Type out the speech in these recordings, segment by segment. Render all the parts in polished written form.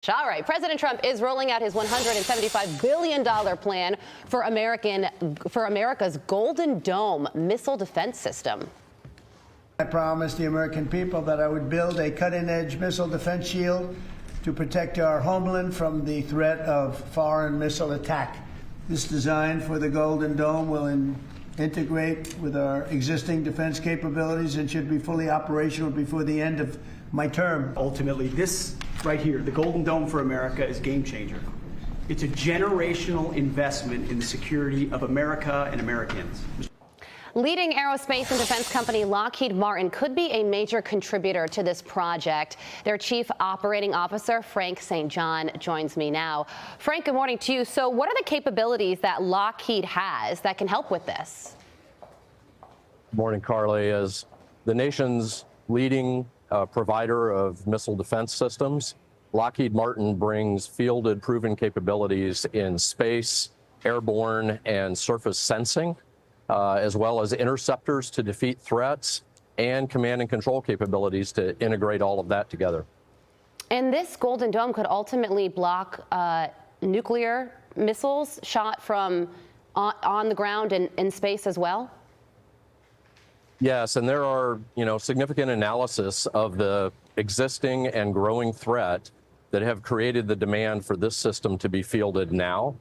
All right, President Trump is rolling out his $175 billion plan for America's Golden Dome missile defense system. I promised the American people that I would build a cutting-edge missile defense shield to protect our homeland from the threat of foreign missile attack. This design for the Golden Dome will integrate with our existing defense capabilities and should be fully operational before the end of my term. Ultimately, this right here, the Golden Dome for America, is a game changer. It's a generational investment in the security of America and Americans. Leading aerospace and defense company Lockheed Martin could be a major contributor to this project. Their chief operating officer, Frank St. John, joins me now. Frank, good morning to you. So what are the capabilities that Lockheed has that can help with this? Good morning, Carly. As the nation's leading provider of missile defense systems, Lockheed Martin brings fielded proven capabilities in space, airborne, and surface sensing, as well as interceptors to defeat threats and command and control capabilities to integrate all of that together. And this Golden Dome could ultimately block nuclear missiles shot from on the ground and in space as well? Yes, and there are, significant analysis of the existing and growing threat that have created the demand for this system to be fielded now.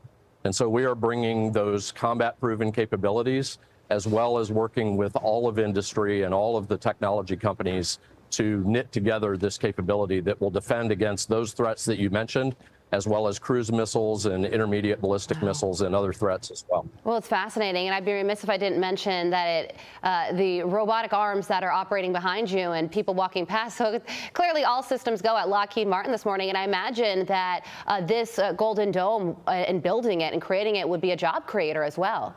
And so we are bringing those combat-proven capabilities, as well as working with all of industry and all of the technology companies to knit together this capability that will defend against those threats that you mentioned, as well as cruise missiles and intermediate ballistic missiles and other threats as well. Well, it's fascinating, and I'd be remiss if I didn't mention that the robotic arms that are operating behind you and people walking past. So clearly all systems go at Lockheed Martin this morning, and I imagine that this Golden Dome and building it and creating it would be a job creator as well.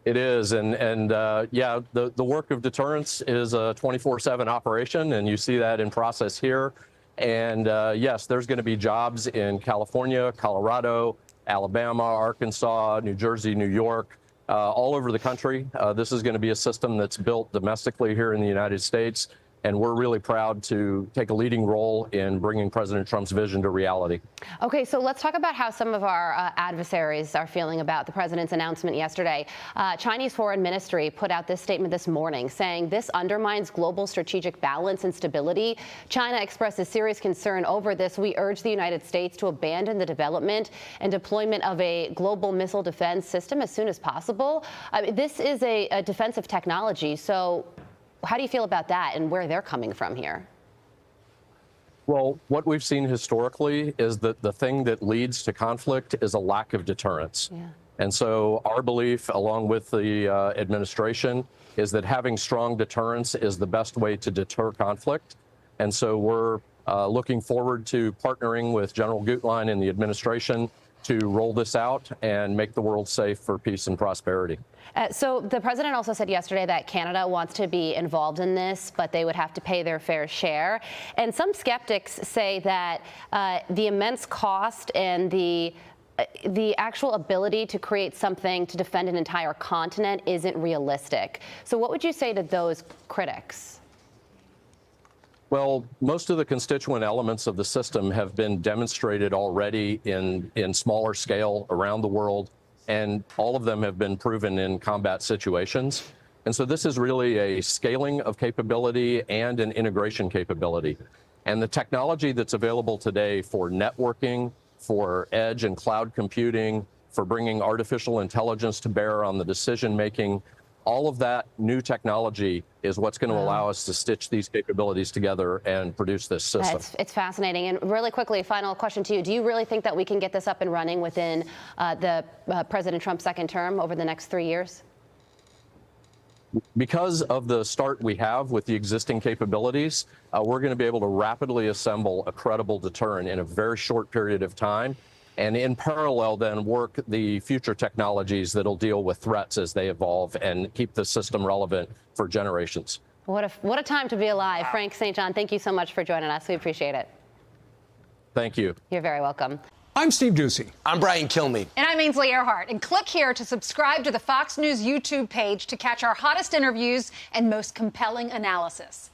It is, and yeah, the work of deterrence is a 24/7 operation, and you see that in process here. And yes, there's going to be jobs in California, Colorado, Alabama, Arkansas, New Jersey, New York, all over the country. This is going to be a system that's built domestically here in the United States, and we're really proud to take a leading role in bringing President Trump's vision to reality. Okay, so let's talk about how some of our adversaries are feeling about the president's announcement yesterday. Chinese Foreign Ministry put out this statement this morning saying this undermines global strategic balance and stability. China expresses serious concern over this. We urge the United States to abandon the development and deployment of a global missile defense system as soon as possible. This is a defensive technology, so how do you feel about that and where they're coming from here? Well, what we've seen historically is that the thing that leads to conflict is a lack of deterrence. Yeah. And so our belief, along with the administration, is that having strong deterrence is the best way to deter conflict. And so we're looking forward to partnering with General Gutlein and the administration to roll this out and make the world safe for peace and prosperity. So the president also said yesterday that Canada wants to be involved in this, but they would have to pay their fair share. And some skeptics say that the immense cost and the actual ability to create something to defend an entire continent isn't realistic. So what would you say to those critics? Well, most of the constituent elements of the system have been demonstrated already in smaller scale around the world, and all of them have been proven in combat situations. And so this is really a scaling of capability and an integration capability. And the technology that's available today for networking, for edge and cloud computing, for bringing artificial intelligence to bear on the decision-making, all of that new technology is what's going to allow us to stitch these capabilities together and produce this system. It's fascinating. And really quickly, final question to you. Do you really think that we can get this up and running within the President Trump's second term over the next 3 years? Because of the start we have with the existing capabilities, we're going to be able to rapidly assemble a credible deterrent in a very short period of time. And in parallel, then work the future technologies that'll deal with threats as they evolve and keep the system relevant for generations. What a time to be alive. Wow. Frank St. John, thank you so much for joining us. We appreciate it. Thank you. You're very welcome. I'm Steve Doocy. I'm Brian Kilmeade. And I'm Ainsley Earhart. And click here to subscribe to the Fox News YouTube page to catch our hottest interviews and most compelling analysis.